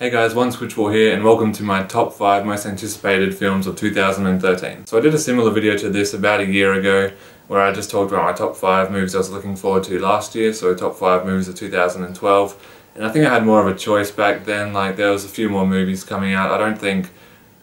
Hey guys, One Switchball here and welcome to my top 5 most anticipated films of 2013. So I did a similar video to this about a year ago where I just talked about my top 5 movies I was looking forward to last year, so top 5 movies of 2012. And I think I had more of a choice back then, like there was a few more movies coming out. I don't think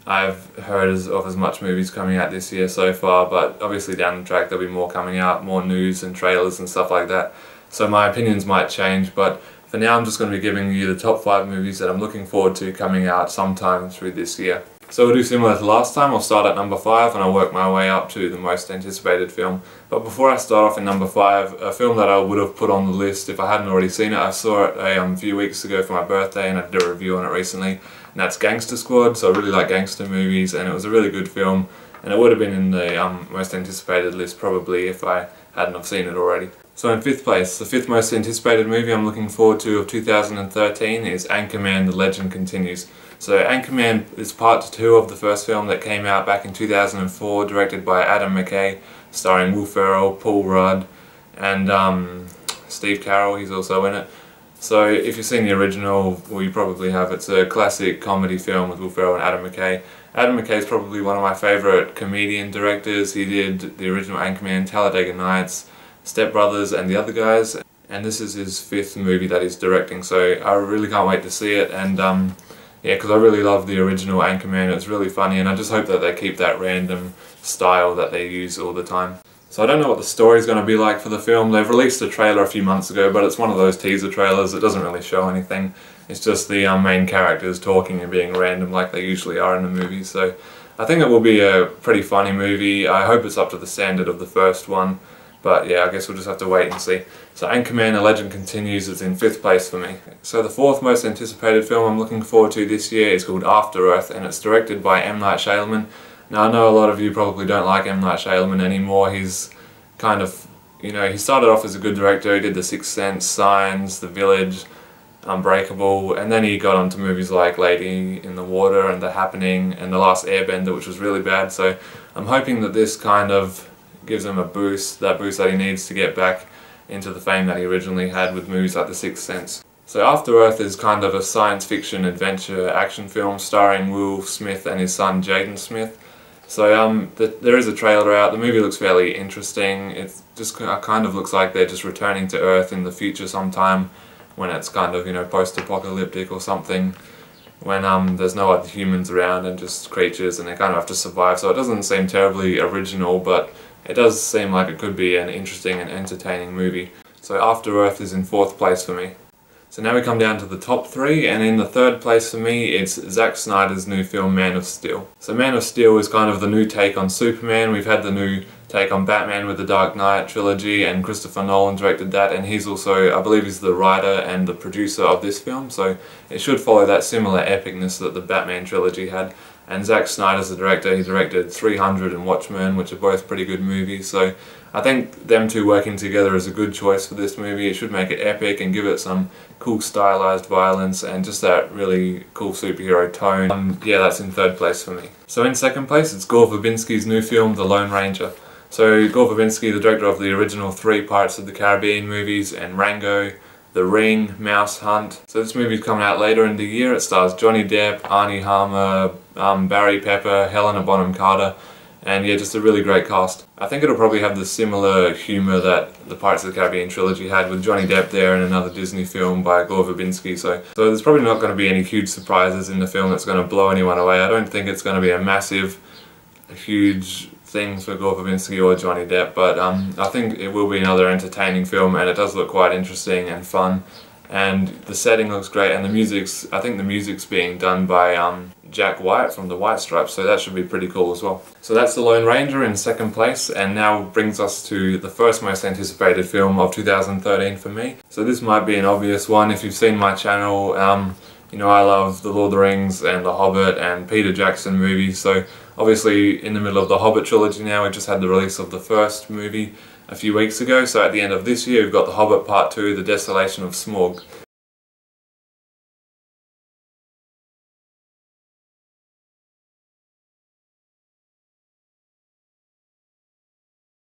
I've heard of as much movies coming out this year so far, but obviously down the track there'll be more coming out, more news and trailers and stuff like that. So my opinions might change, but for now I'm just going to be giving you the top 5 movies that I'm looking forward to coming out sometime through this year. So we'll do similar to last time. I'll start at number 5 and I'll work my way up to the most anticipated film. But before I start off in number 5, a film that I would have put on the list if I hadn't already seen it. I saw it a few weeks ago for my birthday and I did a review on it recently. And that's Gangster Squad. So I really like gangster movies and it was a really good film. And it would have been in the most anticipated list probably if I hadn't have seen it already. So in 5th place, the 5th most anticipated movie I'm looking forward to of 2013 is Anchorman: The Legend Continues. So Anchorman is part 2 of the first film that came out back in 2004, directed by Adam McKay, starring Will Ferrell, Paul Rudd, and Steve Carell, he's also in it. So if you've seen the original, well you probably have, it's a classic comedy film with Will Ferrell and Adam McKay. Adam McKay is probably one of my favourite comedian directors. He did the original Anchorman, Talladega Nights, Step Brothers and The Other Guys, and this is his 5th movie that he's directing, so I really can't wait to see it. And yeah, because I really love the original Anchorman. It's really funny and I just hope that they keep that random style that they use all the time. So I don't know what the story is going to be like for the film. They've released a trailer a few months ago, but it's one of those teaser trailers. It doesn't really show anything. It's just the main characters talking and being random like they usually are in the movie. So I think it will be a pretty funny movie. I hope it's up to the standard of the first one. But yeah, I guess we'll just have to wait and see. So Anchorman: A Legend Continues is in 5th place for me. So the 4th most anticipated film I'm looking forward to this year is called After Earth, and it's directed by M. Night Shyamalan. Now I know a lot of you probably don't like M. Night Shyamalan anymore. He's kind of, you know, he started off as a good director. He did The Sixth Sense, Signs, The Village, Unbreakable, and then he got onto movies like Lady in the Water and The Happening and The Last Airbender, which was really bad. So I'm hoping that this kind of gives him a boost, that boost that he needs to get back into the fame that he originally had with movies like The Sixth Sense. So After Earth is kind of a science fiction adventure action film starring Will Smith and his son Jaden Smith. So there is a trailer out. The movie looks fairly interesting. It just kind of looks like they're just returning to Earth in the future sometime when it's kind of, you know, post-apocalyptic or something, when there's no other humans around and just creatures and they kind of have to survive. So it doesn't seem terribly original, but it does seem like it could be an interesting and entertaining movie. So After Earth is in 4th place for me. So now we come down to the top 3, and in the 3rd place for me it's Zack Snyder's new film Man of Steel. So Man of Steel is kind of the new take on Superman. We've had the new take on Batman with the Dark Knight trilogy, and Christopher Nolan directed that, and he's also, I believe he's the writer and the producer of this film, so it should follow that similar epicness that the Batman trilogy had. And Zack Snyder's the director. He directed 300 and Watchmen, which are both pretty good movies, so I think them two working together is a good choice for this movie. It should make it epic and give it some cool stylized violence and just that really cool superhero tone. Yeah, that's in 3rd place for me. So in 2nd place it's Gore Verbinski's new film The Lone Ranger. So Gore Verbinski, the director of the original 3 Pirates of the Caribbean movies and Rango, The Ring, Mouse Hunt. So this movie's coming out later in the year. It stars Johnny Depp, Arnie Harmer, Barry Pepper, Helena Bonham Carter, and yeah, just a really great cast. I think it'll probably have the similar humour that the Pirates of the Caribbean trilogy had, with Johnny Depp there in another Disney film by Gore Verbinski. So there's probably not going to be any huge surprises in the film that's going to blow anyone away. I don't think it's going to be a huge thing for Gore Verbinski or Johnny Depp, but I think it will be another entertaining film, and it does look quite interesting and fun, and the setting looks great, and I think the music's being done by Jack White from the White Stripes, so that should be pretty cool as well. So that's The Lone Ranger in 2nd place, and now brings us to the 1st most anticipated film of 2013 for me. So this might be an obvious one if you've seen my channel. You know, I love The Lord of the Rings and The Hobbit and Peter Jackson movies, so obviously in the middle of the Hobbit trilogy now. We just had the release of the 1st movie a few weeks ago, so at the end of this year we've got The Hobbit Part 2, The Desolation of Smaug.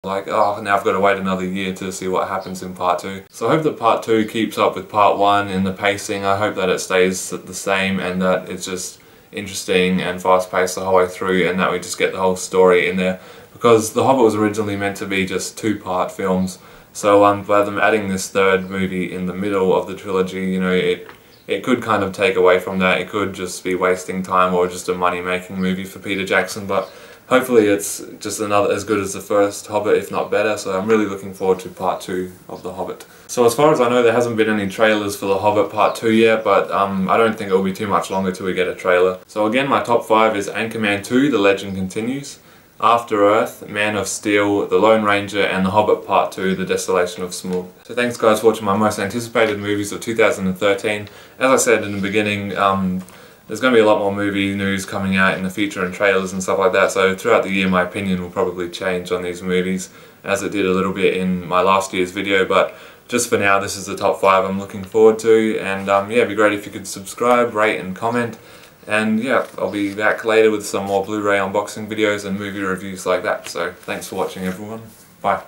like, oh, now I've got to wait another year to see what happens in part 2. So I hope that part 2 keeps up with part 1 in the pacing. I hope that it stays the same and that it's just interesting and fast paced the whole way through, and that we just get the whole story in there. Because The Hobbit was originally meant to be just 2-part films, so by them adding this third movie in the middle of the trilogy, you know, it could kind of take away from that. It could just be wasting time or just a money-making movie for Peter Jackson, but hopefully it's just another as good as the first Hobbit, if not better, so I'm really looking forward to part 2 of The Hobbit. So as far as I know, there hasn't been any trailers for The Hobbit part 2 yet, but I don't think it will be too much longer till we get a trailer. So again, my top 5 is Anchorman 2, The Legend Continues, After Earth, Man of Steel, The Lone Ranger, and The Hobbit Part 2, The Desolation of Smaug. So thanks guys for watching my most anticipated movies of 2013. As I said in the beginning, there's going to be a lot more movie news coming out in the future and trailers and stuff like that, so throughout the year my opinion will probably change on these movies, as it did a little bit in my last year's video, but just for now this is the top 5 I'm looking forward to, and yeah, it'd be great if you could subscribe, rate and comment. And yeah, I'll be back later with some more Blu-ray unboxing videos and movie reviews like that. So thanks for watching everyone. Bye.